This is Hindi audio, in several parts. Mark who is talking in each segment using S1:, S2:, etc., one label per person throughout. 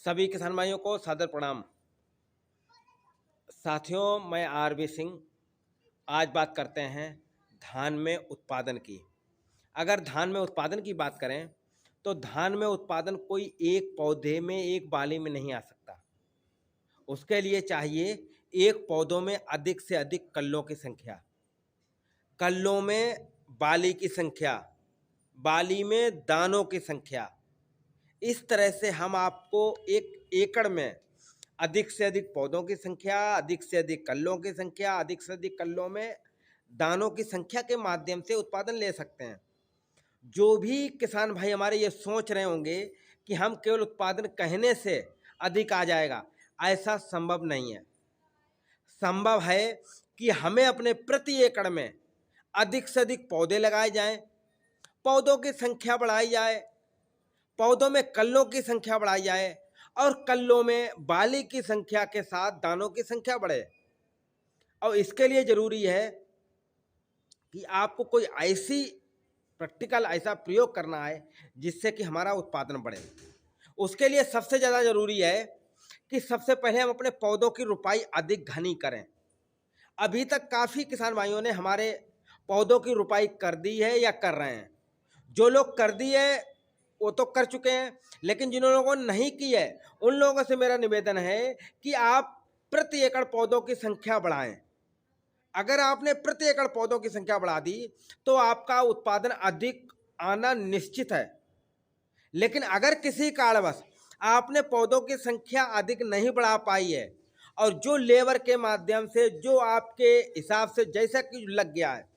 S1: सभी किसान भाइयों को सादर प्रणाम। साथियों, मैं आर.बी. सिंह। आज बात करते हैं धान में उत्पादन की। अगर धान में उत्पादन की बात करें तो धान में उत्पादन कोई एक पौधे में, एक बाली में नहीं आ सकता। उसके लिए चाहिए एक पौधों में अधिक से अधिक कल्लों की संख्या, कल्लों में बाली की संख्या, बाली में दानों की संख्या। इस तरह से हम आपको एक एकड़ में अधिक से अधिक पौधों की संख्या, अधिक से अधिक कल्लों की संख्या, अधिक से अधिक कल्लों में दानों की संख्या के माध्यम से उत्पादन ले सकते हैं। जो भी किसान भाई हमारे ये सोच रहे होंगे कि हम केवल उत्पादन कहने से अधिक आ जाएगा, ऐसा संभव नहीं है। संभव है कि हमें अपने प्रति एकड़ में अधिक से अधिक पौधे लगाए जाएं, पौधों की संख्या बढ़ाई जाए, पौधों में कल्लों की संख्या बढ़ाई जाए और कल्लों में बाली की संख्या के साथ दानों की संख्या बढ़े। और इसके लिए ज़रूरी है कि आपको कोई ऐसी प्रैक्टिकल ऐसा प्रयोग करना है जिससे कि हमारा उत्पादन बढ़े। उसके लिए सबसे ज़्यादा ज़रूरी है कि सबसे पहले हम अपने पौधों की रुपाई अधिक घनी करें। अभी तक काफ़ी किसान भाइयों ने हमारे पौधों की रुपाई कर दी है या कर रहे हैं। जो लोग कर दी है वो तो कर चुके हैं, लेकिन जिन लोगों ने नहीं की है उन लोगों से मेरा निवेदन है कि आप प्रति एकड़ पौधों की संख्या बढ़ाएं। अगर आपने प्रति एकड़ पौधों की संख्या बढ़ा दी तो आपका उत्पादन अधिक आना निश्चित है। लेकिन अगर किसी कारणवश आपने पौधों की संख्या अधिक नहीं बढ़ा पाई है और जो लेबर के माध्यम से, जो आपके हिसाब से जैसा कि लग गया है,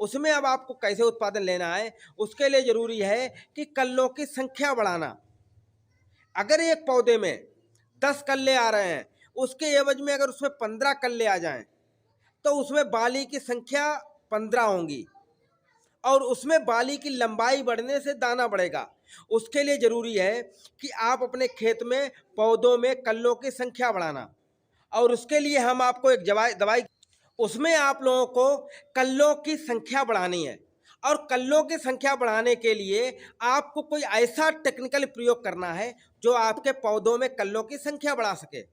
S1: उसमें अब आपको कैसे उत्पादन लेना है, उसके लिए ज़रूरी है कि कल्लों की संख्या बढ़ाना। अगर एक पौधे में 10 कल्ले आ रहे हैं, उसके एवज में अगर उसमें 15 कल्ले आ जाएं तो उसमें बाली की संख्या 15 होंगी और उसमें बाली की लंबाई बढ़ने से दाना बढ़ेगा। उसके लिए ज़रूरी है कि आप अपने खेत में पौधों में कल्लों की संख्या बढ़ाना, और उसके लिए हम आपको एक दवाई उसमें आप लोगों को कल्लों की संख्या बढ़ानी है। और कल्लों की संख्या बढ़ाने के लिए आपको कोई ऐसा टेक्निकल प्रयोग करना है जो आपके पौधों में कल्लों की संख्या बढ़ा सके।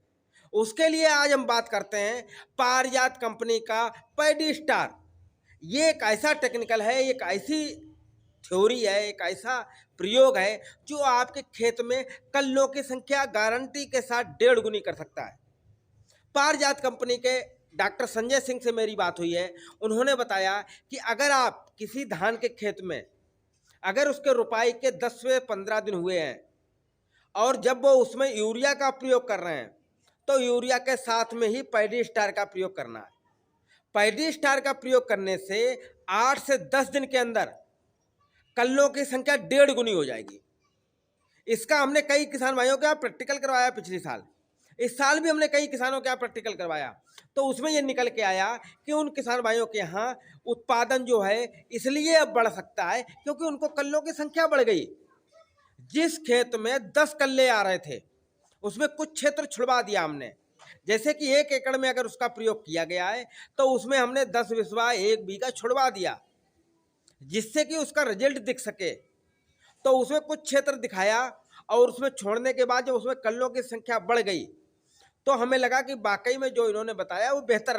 S1: उसके लिए आज हम बात करते हैं पारिजात कंपनी का पैडी स्टार। ये एक ऐसा टेक्निकल है, एक ऐसी थ्योरी है, एक ऐसा प्रयोग है जो आपके खेत में कल्लों की संख्या गारंटी के साथ 1.5 गुनी कर सकता है। पारिजात कंपनी के डॉक्टर संजय सिंह से मेरी बात हुई है। उन्होंने बताया कि अगर आप किसी धान के खेत में, अगर उसके रुपाई के 10 से 15 दिन हुए हैं और जब वो उसमें यूरिया का प्रयोग कर रहे हैं तो यूरिया के साथ में ही पैडी स्टार का प्रयोग करना है। पैडी स्टार का प्रयोग करने से 8 से 10 दिन के अंदर कल्लों की संख्या 1.5 गुनी हो जाएगी। इसका हमने कई किसान भाइयों के यहाँ प्रैक्टिकल करवाया पिछले साल। इस साल भी हमने कई किसानों के यहाँ प्रैक्टिकल करवाया, तो उसमें ये निकल के आया कि उन किसान भाइयों के यहाँ उत्पादन जो है इसलिए अब बढ़ सकता है क्योंकि उनको कल्लों की संख्या बढ़ गई। जिस खेत में 10 कल्ले आ रहे थे उसमें कुछ क्षेत्र छुड़वा दिया हमने। जैसे कि 1 एकड़ में अगर उसका प्रयोग किया गया है तो उसमें हमने 10 बिस्वा 1 बीघा छुड़वा दिया जिससे कि उसका रिजल्ट दिख सके। तो उसमें कुछ क्षेत्र दिखाया और उसमें छोड़ने के बाद जब उसमें कल्लों की संख्या बढ़ गई तो हमें लगा कि वाकई में जो इन्होंने बताया वो बेहतर।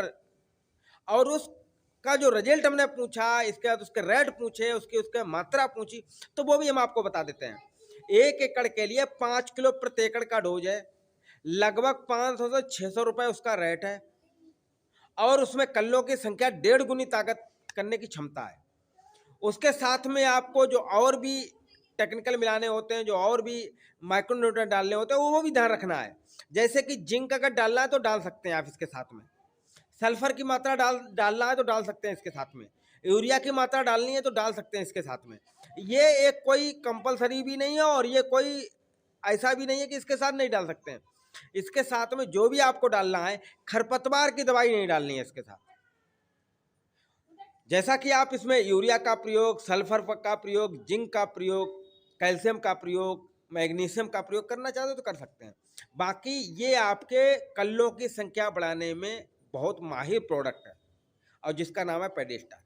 S1: और उसका जो रिजल्ट हमने पूछा, इसके बाद उसके रेट पूछे, उसके मात्रा पूछी, तो वो भी हम आपको बता देते हैं। 1 एकड़ के लिए 5 किलो प्रति एकड़ का डोज है, लगभग 500 से 600 रुपये उसका रेट है और उसमें कल्लों की संख्या 1.5 गुनी ताकत करने की क्षमता है। उसके साथ में आपको जो और भी टेक्निकल मिलाने होते हैं, जो और भी माइक्रोन्यूट्रिएंट डालने होते हैं, वो भी ध्यान रखना है। जैसे कि जिंक अगर डालना है तो डाल सकते हैं आप इसके साथ में, सल्फर की मात्रा डालना है तो डाल सकते हैं इसके साथ में, यूरिया की मात्रा डालनी है तो डाल सकते हैं इसके साथ में। ये एक कोई कंपलसरी भी नहीं है और ये कोई ऐसा भी नहीं है कि इसके साथ नहीं डाल सकते हैं। इसके साथ में जो भी आपको डालना है, खरपतवार की दवाई नहीं डालनी है इसके साथ। जैसा कि आप इसमें यूरिया का प्रयोग, सल्फर का प्रयोग, जिंक का प्रयोग, कैल्शियम का प्रयोग, मैग्नीशियम का प्रयोग करना चाहते हो तो कर सकते हैं। बाकी ये आपके कल्लों की संख्या बढ़ाने में बहुत माहिर प्रोडक्ट है और जिसका नाम है पैडी स्टार।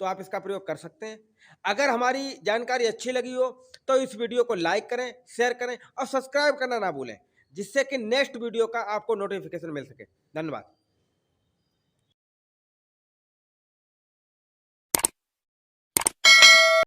S1: तो आप इसका प्रयोग कर सकते हैं। अगर हमारी जानकारी अच्छी लगी हो तो इस वीडियो को लाइक करें, शेयर करें और सब्सक्राइब करना ना भूलें। जिससे कि नेक्स्ट वीडियो का आपको नोटिफिकेशन मिल सके। धन्यवाद।